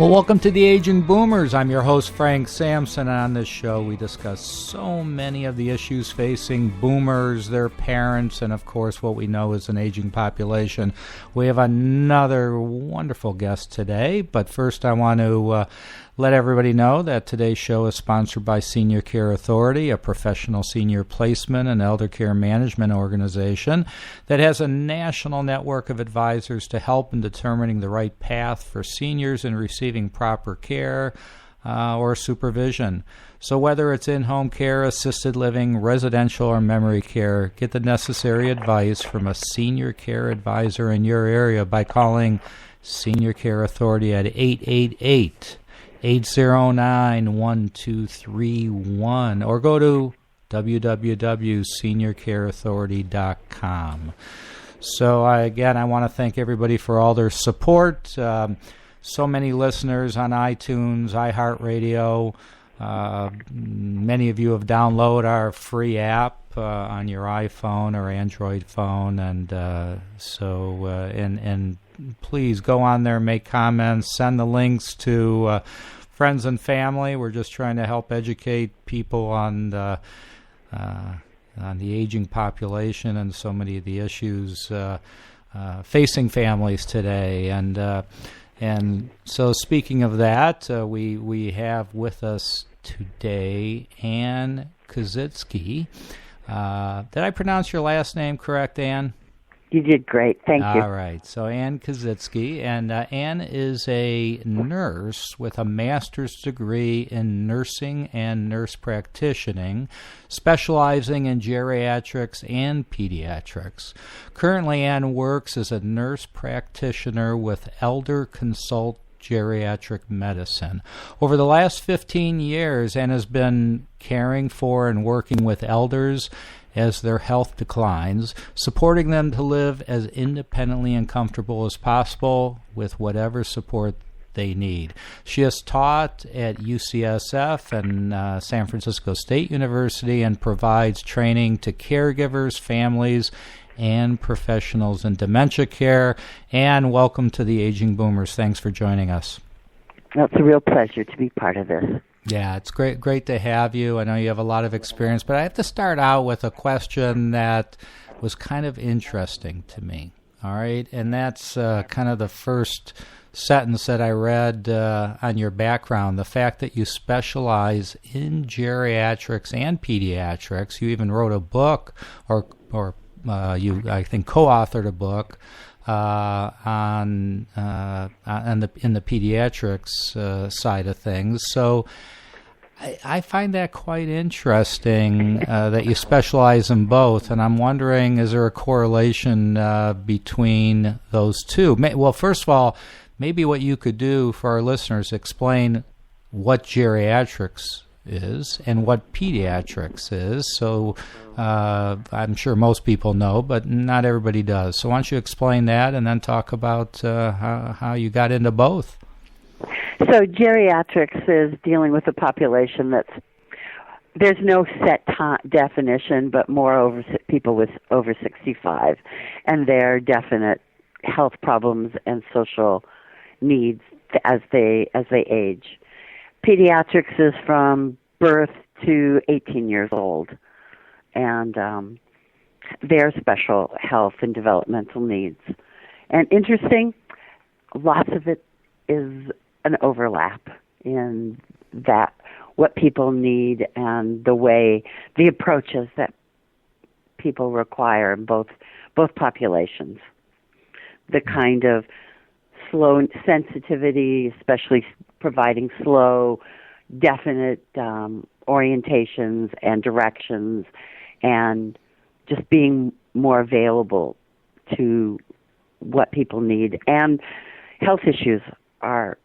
Well, welcome to the Aging Boomers. I'm your host, Frank Sampson. On this show, we discuss so many of the issues facing boomers, their parents, and, of course, what we know is an aging population. We have another wonderful guest today, but first I want to let everybody know that today's show is sponsored by Senior Care Authority, a professional senior placement and elder care management organization that has a national network of advisors to help in determining the right path for seniors in receiving proper care or supervision. So whether it's in-home care, assisted living, residential, or memory care, get the necessary advice from a senior care advisor in your area by calling Senior Care Authority at 888-809-1231 or go to www.seniorcareauthority.com. So I want to thank everybody for all their support. So many listeners on iTunes, iHeartRadio. Many of you have downloaded our free app on your iPhone or Android phone, and please go on there, make comments, send the links to friends and family. We're just trying to help educate people on the aging population and so many of the issues facing families today. And so speaking of that, we have with us today Ann Kositsky. Did I pronounce your last name correct, Ann? You did great. Thank you. All right. So Ann Kositsky. And Ann is a nurse with a master's degree in nursing and nurse practitioning, specializing in geriatrics and pediatrics. Currently, Ann works as a nurse practitioner with Elder Consult Geriatric Medicine. Over the last 15 years, Ann has been caring for and working with elders as their health declines, supporting them to live as independently and comfortable as possible with whatever support they need. She has taught at UCSF and San Francisco State University and provides training to caregivers, families, and professionals in dementia care. And welcome to the Aging Boomers. Thanks for joining us. Well, it's a real pleasure to be part of this. Yeah, it's great to have you. I know you have a lot of experience, but I have to start out with a question that was kind of interesting to me, all right? And that's kind of the first sentence that I read on your background, the fact that you specialize in geriatrics and pediatrics. You even wrote a book, or you, I think, co-authored a book in the pediatrics side of things. So I find that quite interesting that you specialize in both, and I'm wondering, is there a correlation between those two? Well, first of all, maybe what you could do for our listeners, explain what geriatrics is and what pediatrics is. So I'm sure most people know, but not everybody does. So why don't you explain that and then talk about how you got into both? So geriatrics is dealing with a population there's no set definition, but more people with over 65 and their definite health problems and social needs as they age. Pediatrics is from birth to 18 years old, and their special health and developmental needs. And interesting, lots of it is an overlap in that, what people need and the approaches that people require in both populations. The kind of slow sensitivity, especially providing slow, definite orientations and directions, and just being more available to what people need. And health issues are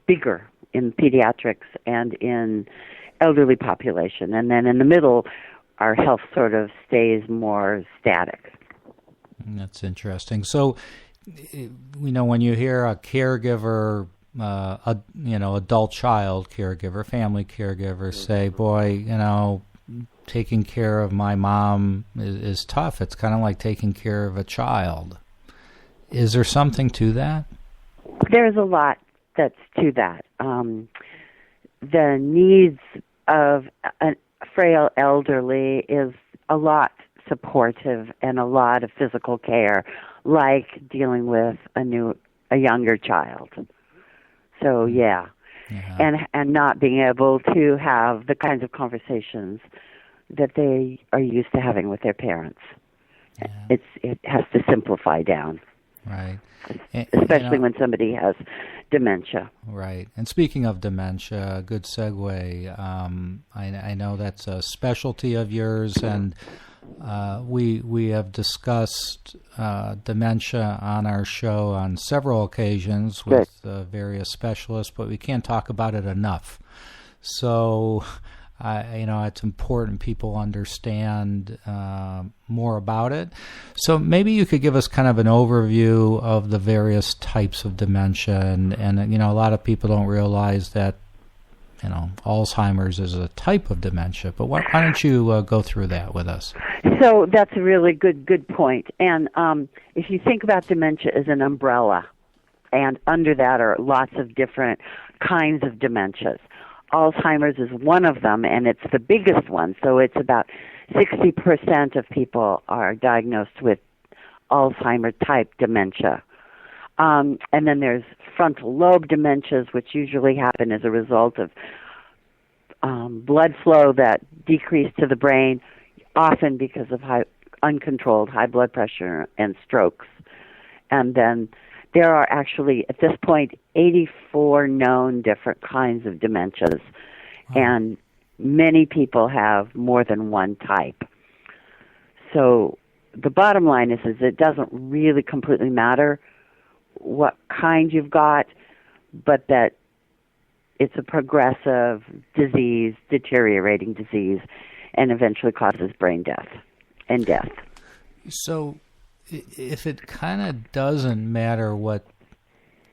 bigger in pediatrics and in elderly population. And then in the middle, our health sort of stays more static. That's interesting. So, when you hear a caregiver, adult child caregiver, family caregiver say, boy, taking care of my mom is tough. It's kind of like taking care of a child. Is there something to that? There's a lot that's to that. The needs of a frail elderly is a lot supportive and a lot of physical care, like dealing with a younger child. So yeah. And not being able to have the kinds of conversations that they are used to having with their parents. Yeah. It has to simplify down. Right. Especially when somebody has dementia. Right. And speaking of dementia, good segue. I know that's a specialty of yours, and we have discussed dementia on our show on several occasions with various specialists, but we can't talk about it enough. So, it's important people understand more about it. So maybe you could give us kind of an overview of the various types of dementia, and a lot of people don't realize that Alzheimer's is a type of dementia. But why don't you go through that with us? So that's a really good point. And if you think about dementia as an umbrella, and under that are lots of different kinds of dementias. Alzheimer's is one of them, and it's the biggest one. So it's about 60% of people are diagnosed with Alzheimer-type dementia. And then there's frontal lobe dementias, which usually happen as a result of blood flow that decreased to the brain, often because of uncontrolled high blood pressure and strokes. And then there are actually, at this point, 84 known different kinds of dementias, and many people have more than one type. So the bottom line is it doesn't really completely matter what kind you've got, but that it's a progressive disease, deteriorating disease, and eventually causes brain death and death. So if it kind of doesn't matter what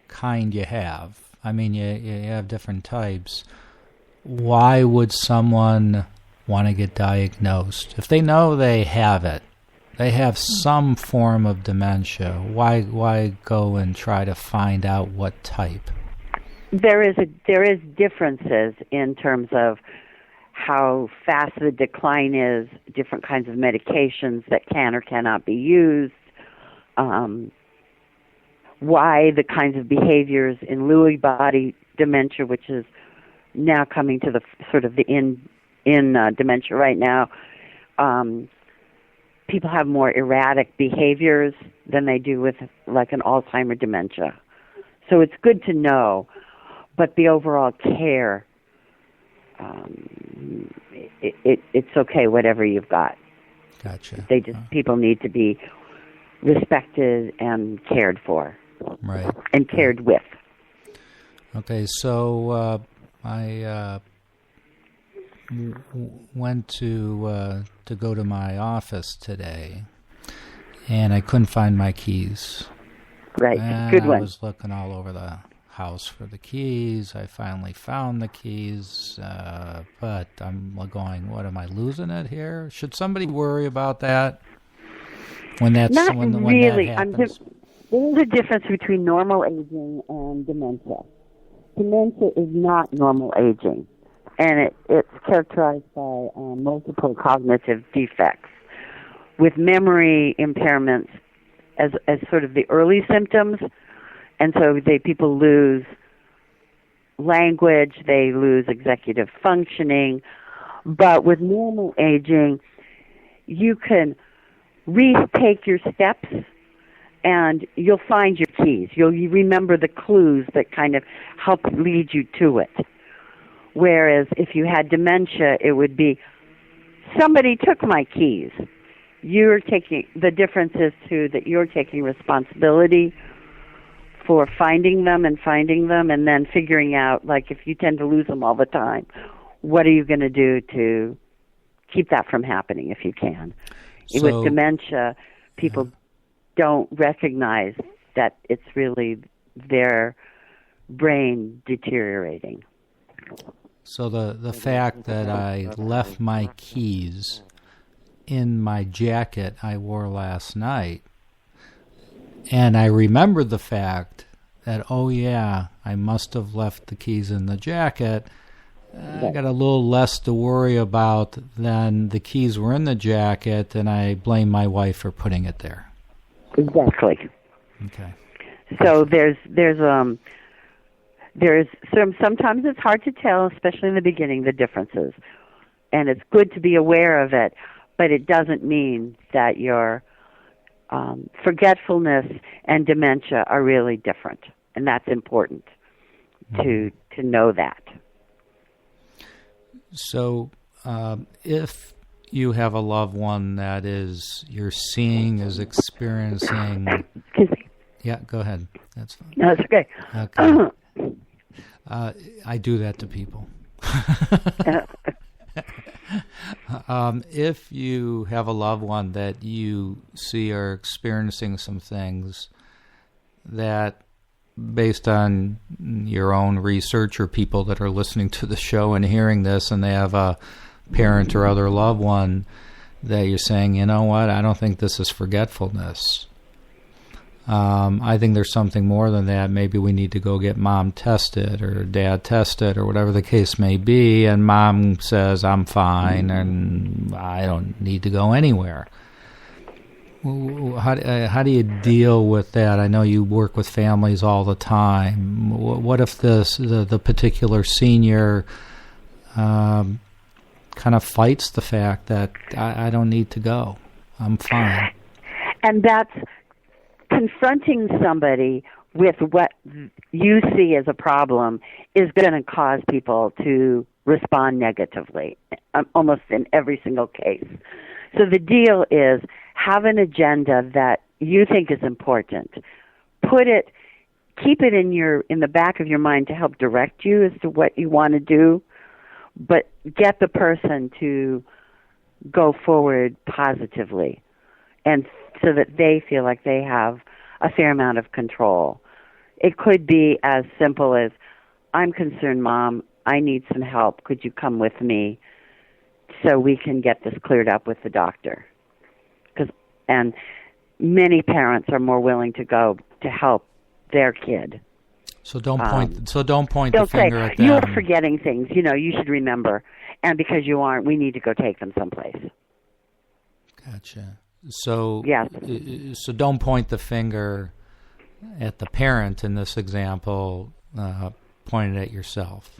kind you have, I mean, you have different types, why would someone want to get diagnosed? If they know they have it, they have some form of dementia, why go and try to find out what type? There is differences in terms of how fast the decline is, different kinds of medications that can or cannot be used, why the kinds of behaviors in Lewy body dementia, which is now coming to the sort of the in dementia right now. People have more erratic behaviors than they do with like an Alzheimer dementia. So it's good to know, but the overall care, it's okay whatever you've got. Gotcha. People need to be respected and cared for. Right. And cared with. Okay, so I went to go to my office today, and I couldn't find my keys. Right, and good one. I was looking all over the house for the keys. I finally found the keys, but I'm going, what, am I losing it here? Should somebody worry about that? When that happens? There's a difference between normal aging and dementia. Dementia is not normal aging, and it's characterized by multiple cognitive defects, with memory impairments as sort of the early symptoms, and so people lose language, they lose executive functioning, but with normal aging, you can retake your steps, and you'll find your keys. You remember the clues that kind of help lead you to it. Whereas if you had dementia, it would be, somebody took my keys. The difference is, too, that you're taking responsibility for finding them, and then figuring out, like, if you tend to lose them all the time, what are you going to do to keep that from happening if you can? So, with dementia, people don't recognize that it's really their brain deteriorating. So the fact that I left my keys in my jacket I wore last night, and I remembered the fact that, oh yeah, I must have left the keys in the jacket, I got a little less to worry about than the keys were in the jacket, and I blame my wife for putting it there. Exactly. Okay. So sometimes it's hard to tell, especially in the beginning, the differences, and it's good to be aware of it, but it doesn't mean that your forgetfulness and dementia are really different, and that's important to know that. So if you have a loved one that you're seeing is experiencing... Excuse me. Yeah, go ahead. That's fine. No, it's okay. Okay. I do that to people. If you have a loved one that you see are experiencing some things that, based on your own research or people that are listening to the show and hearing this, and they have a parent or other loved one that you're saying, you know what, I don't think this is forgetfulness. I think there's something more than that. Maybe we need to go get mom tested or dad tested or whatever the case may be. And mom says, I'm fine and I don't need to go anywhere. How do you deal with that? I know you work with families all the time. What if the particular senior kind of fights the fact that I don't need to go, I'm fine? And that's confronting somebody with what you see as a problem is going to cause people to respond negatively, almost in every single case. So the deal is, have an agenda that you think is important. Keep it in the back of your mind to help direct you as to what you want to do, but get the person to go forward positively, and so that they feel like they have a fair amount of control. It could be as simple as, I'm concerned, Mom, I need some help. Could you come with me so we can get this cleared up with the doctor? And many parents are more willing to go to help their kid. So don't point. The finger at them. You're them. Forgetting things. You should remember. And because you aren't, we need to go take them someplace. Gotcha. So yes. So don't point the finger at the parent in this example. Point it at yourself.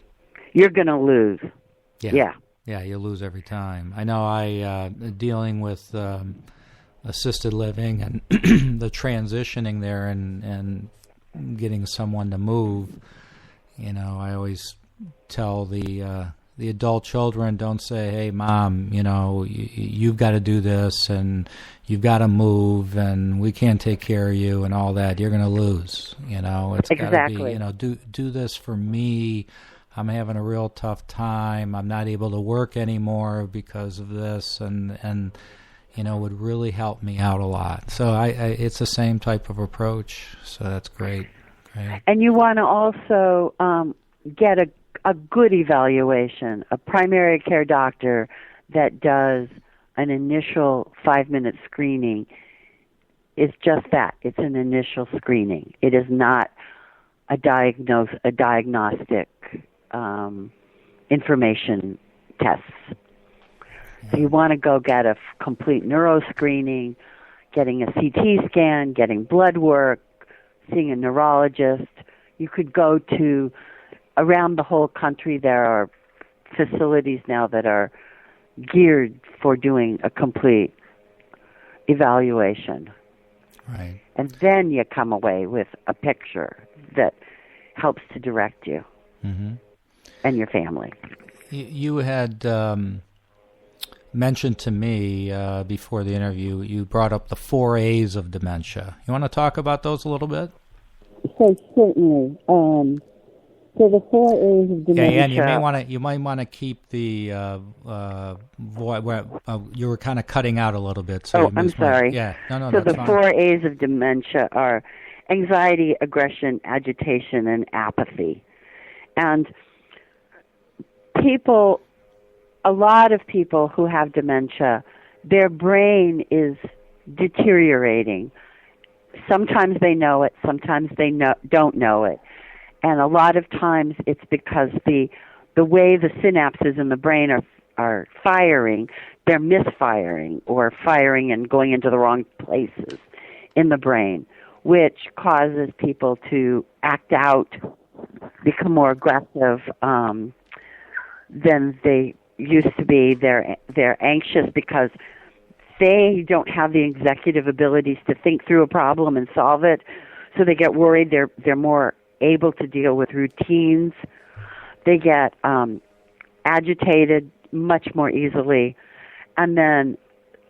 You're going to lose. Yeah. Yeah, you lose every time. I know. I dealing with assisted living and the transitioning there and getting someone to move. I always tell the adult children, don't say, hey, Mom, you've got to do this and you've got to move and we can't take care of you and all that. You're going to lose. It's exactly. got to be, do this for me. I'm having a real tough time. I'm not able to work anymore because of this, and would really help me out a lot. So it's the same type of approach. So that's great. And you want to also get a good evaluation. A primary care doctor that does an initial 5-minute screening is just that. It's an initial screening. It is not a diagnostic information tests. So you want to go get a complete neuro screening, getting a CT scan, getting blood work, seeing a neurologist. You could go to, around the whole country, there are facilities now that are geared for doing a complete evaluation. Right. And then you come away with a picture that helps to direct you and your family. You had mentioned to me before the interview, you brought up the 4 A's of dementia. You want to talk about those a little bit? So certainly. So the 4 A's of dementia. Yeah, and you might want to keep the you were kind of cutting out a little bit. So I'm sorry. Yeah, no, so that's the fine. 4 A's of dementia are anxiety, aggression, agitation, and apathy. And a lot of people who have dementia, their brain is deteriorating. sometimes they know it, sometimes they don't know it. And a lot of times it's because the way the synapses in the brain are firing, they're misfiring or firing and going into the wrong places in the brain, which causes people to act out, become more aggressive than they used to be. They're anxious because they don't have the executive abilities to think through a problem and solve it, so they get worried. They're more able to deal with routines. They get agitated much more easily, and then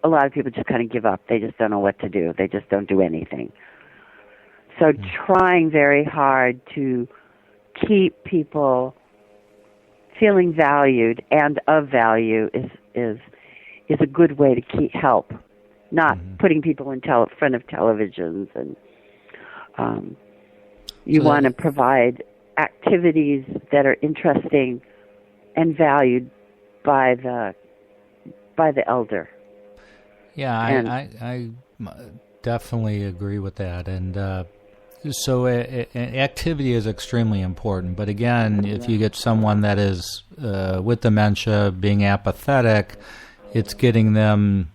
a lot of people just kind of give up. They just don't know what to do. They just don't do anything. So trying very hard to keep people feeling valued and of value is a good way to help, not putting people in front of televisions. And you want to provide activities that are interesting and valued by the elder. Yeah, I definitely agree with that. And so activity is extremely important. But again, if you get someone that is with dementia being apathetic, it's getting them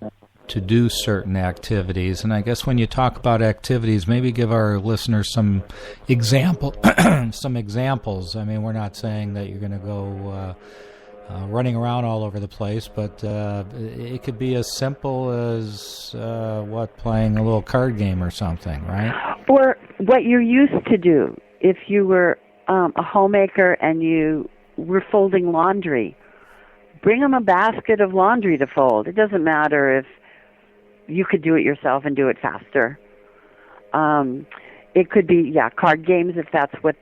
to do certain activities. And I guess when you talk about activities, maybe give our listeners some examples. I mean, we're not saying that you're going to go running around all over the place, but it could be as simple as playing a little card game or something, right? Or what you used to do if you were a homemaker and you were folding laundry. Bring them a basket of laundry to fold. It doesn't matter if you could do it yourself and do it faster. It could be, card games if that's what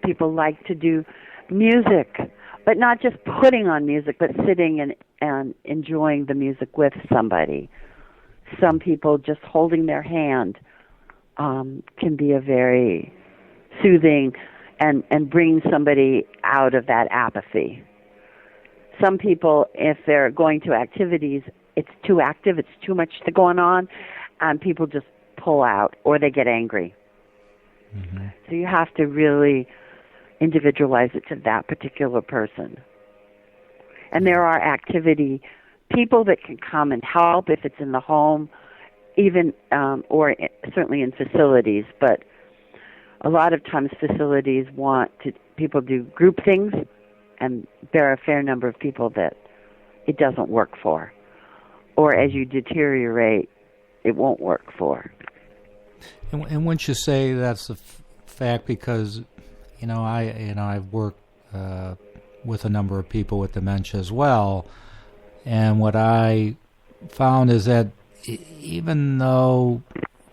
people like to do. Music, but not just putting on music, but sitting and enjoying the music with somebody. Some people just holding their hand can be a very soothing and bring somebody out of that apathy. Some people, if they're going to activities, it's too active, it's too much going on, and people just pull out or they get angry. Mm-hmm. So you have to really individualize it to that particular person. And there are people that can come and help if it's in the home, even or certainly in facilities. But a lot of times facilities want people do group things, and there are a fair number of people that it doesn't work for. Or as you deteriorate, it won't work for. And wouldn't you say that's the fact? Because I've worked with a number of people with dementia as well, and what I found is that even though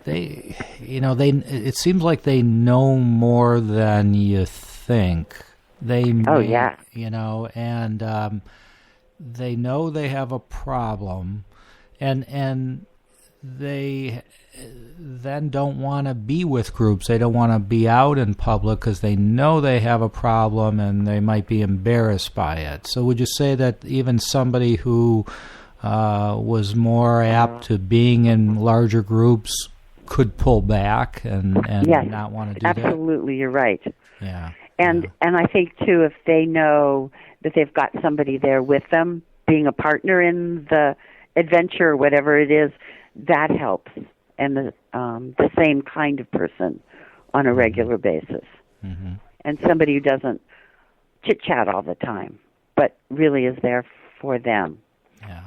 it seems like they know more than you think. And they know they have a problem, and they then don't want to be with groups. They don't want to be out in public because they know they have a problem and they might be embarrassed by it. So would you say that even somebody who was more apt to being in larger groups could pull back and yes, not want to do absolutely, that? Absolutely, you're right. Yeah. And I think, too, if they know that they've got somebody there with them, being a partner in the adventure or whatever it is, that helps. And the same kind of person on a regular basis. Mm-hmm. And somebody who doesn't chit-chat all the time, but really is there for them. Yeah.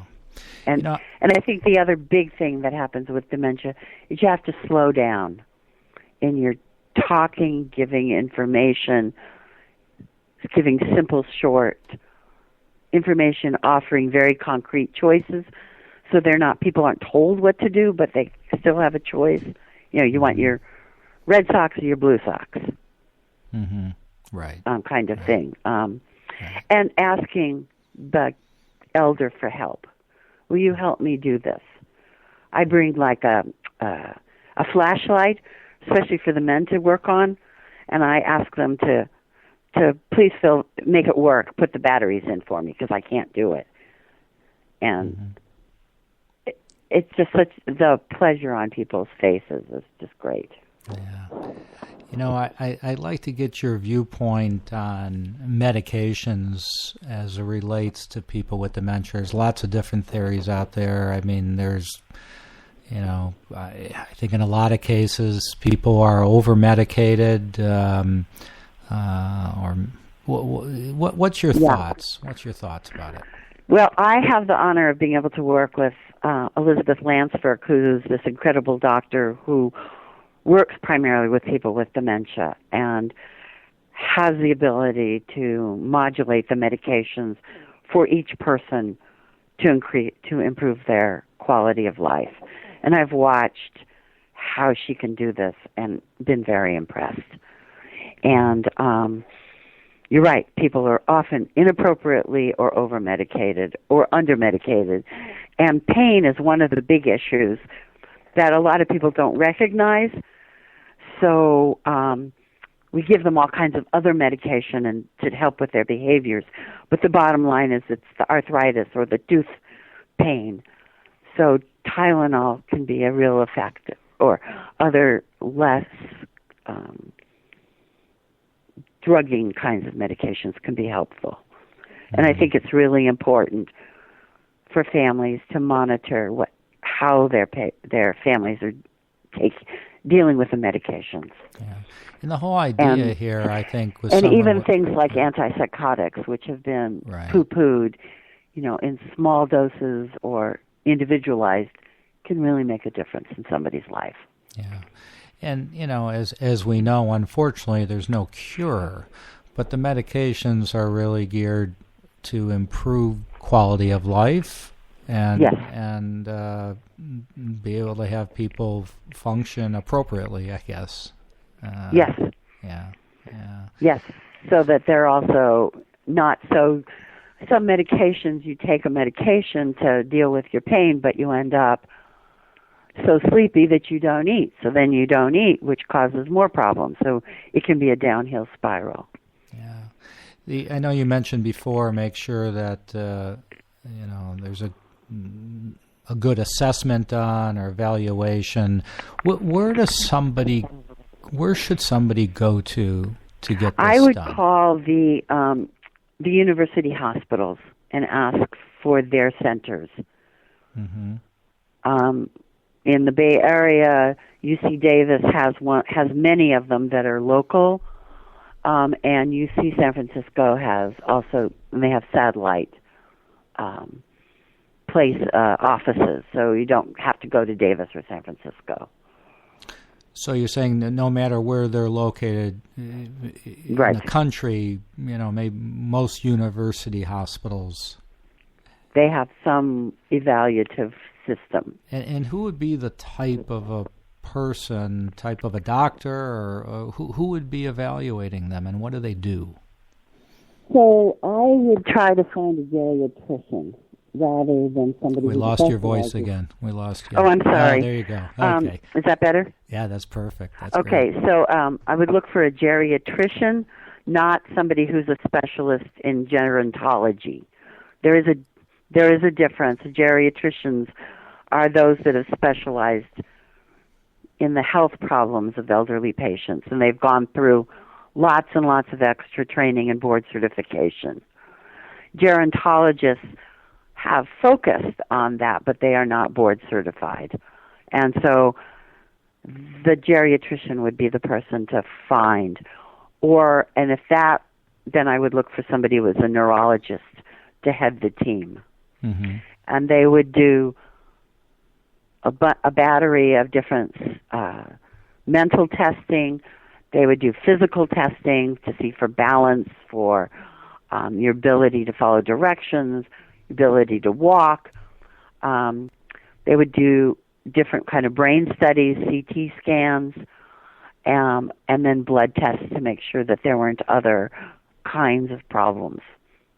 And I think the other big thing that happens with dementia is you have to slow down in your talking, giving information, giving simple, short information, offering very concrete choices. So people aren't told what to do, but they still have a choice. You want your Red Sox or your Blue Sox. Mm-hmm. Right. Kind of thing. And asking the elder for help. Will you help me do this? I bring like a flashlight, especially for the men to work on, and I ask them to please make it work, put the batteries in for me because I can't do it. And it's just such the pleasure on people's faces is just great. Yeah. You know, I'd like to get your viewpoint on medications as it relates to people with dementia. There's lots of different theories out there. I mean, there's, you know, I think in a lot of cases people are over-medicated. Or what's your thoughts? What's your thoughts about it? Well, I have the honor of being able to work with Elizabeth Lansford, who's this incredible doctor who works primarily with people with dementia and has the ability to modulate the medications for each person to improve their quality of life. And I've watched how she can do this and been very impressed. And you're right, people are often inappropriately or over-medicated or under-medicated. And pain is one of the big issues that a lot of people don't recognize. So we give them all kinds of other medication and to help with their behaviors. But the bottom line is it's the arthritis or the tooth pain. So Tylenol can be a real effect, or other less drugging kinds of medications can be helpful. And I think it's really important for families to monitor how their families are dealing with the medications. Yeah. And the whole idea here, I think, was... And even things like antipsychotics, which have been poo-pooed, you know, in small doses or individualized, can really make a difference in somebody's life. Yeah. And, you know, as we know, unfortunately, there's no cure, but the medications are really geared to improve quality of life and be able to have people function appropriately, I guess. Yes. Yeah. Yes, so that they're also not so... Some medications, you take a medication to deal with your pain, but you end up so sleepy that you don't eat. So then you don't eat, which causes more problems. So it can be a downhill spiral. Yeah. I know you mentioned before, make sure that, you know, there's a good assessment on or evaluation. Where should somebody go to get this I would done? call the university hospitals and ask for their centers. Mm-hmm. In the Bay Area, UC Davis has many of them that are local, and UC San Francisco has also, and they have satellite offices, so you don't have to go to Davis or San Francisco. So you're saying that no matter where they're located in the country, you know, maybe most university hospitals, they have some evaluative system. And who would be the type of a person, type of a doctor, or who would be evaluating them, and what do they do? So I would try to find a geriatrician rather than somebody. We lost your voice again. We lost you. Oh, I'm sorry. There you go. Okay. Is that better? Yeah, that's perfect. That's okay. Great. So I would look for a geriatrician, not somebody who's a specialist in gerontology. There is a difference. Geriatricians are those that have specialized in the health problems of elderly patients, and they've gone through lots and lots of extra training and board certification. Gerontologists have focused on that, but they are not board certified. And so the geriatrician would be the person to find. And if that, then I would look for somebody who was a neurologist to head the team. Mm-hmm. And they would do a battery of different mental testing. They would do physical testing to see for balance, for your ability to follow directions, ability to walk. They would do different kind of brain studies, CT scans, and then blood tests to make sure that there weren't other kinds of problems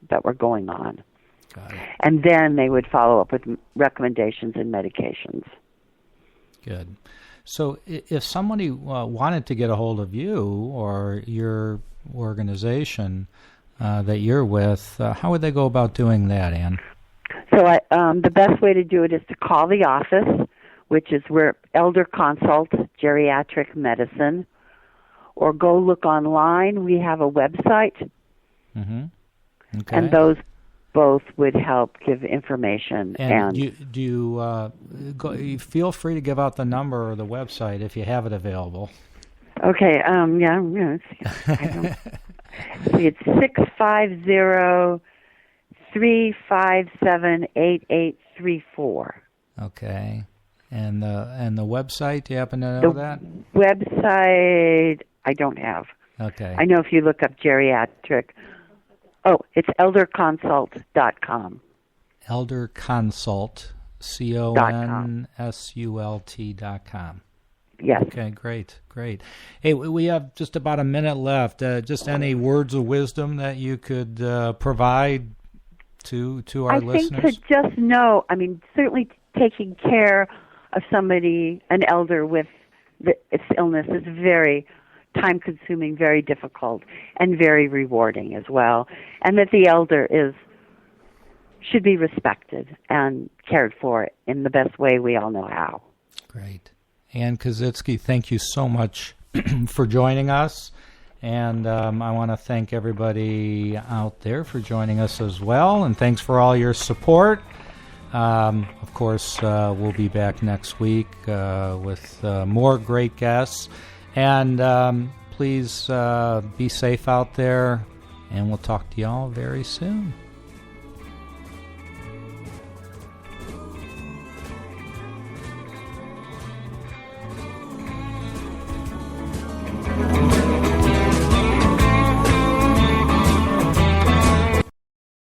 that were going on. Got it. And then they would follow up with recommendations and medications. Good. So if somebody wanted to get a hold of you or your organization that you're with, how would they go about doing that, Ann? So the best way to do it is to call the office, which is we're Elder Consult Geriatric Medicine, or go look online. We have a website, Okay. and those both would help give information. And you feel free to give out the number or the website if you have it available. Okay. It's 650-357-8834. Okay. And the website, do you happen to know that? Website I don't have. Okay. I know if you look up geriatric. Oh, it's elderconsult.com. Elderconsult, CONSULT.com. Yes. Okay, great. Hey, we have just about a minute left. Just any words of wisdom that you could provide to our listeners? I think to just know, certainly taking care of somebody, an elder with this illness is very time-consuming, very difficult, and very rewarding as well, and that the elder should be respected and cared for in the best way we all know how. Great. Ann Kositsky, thank you so much for joining us, and I want to thank everybody out there for joining us as well, and thanks for all your support. Of course, we'll be back next week with more great guests. And please be safe out there, and we'll talk to you all very soon.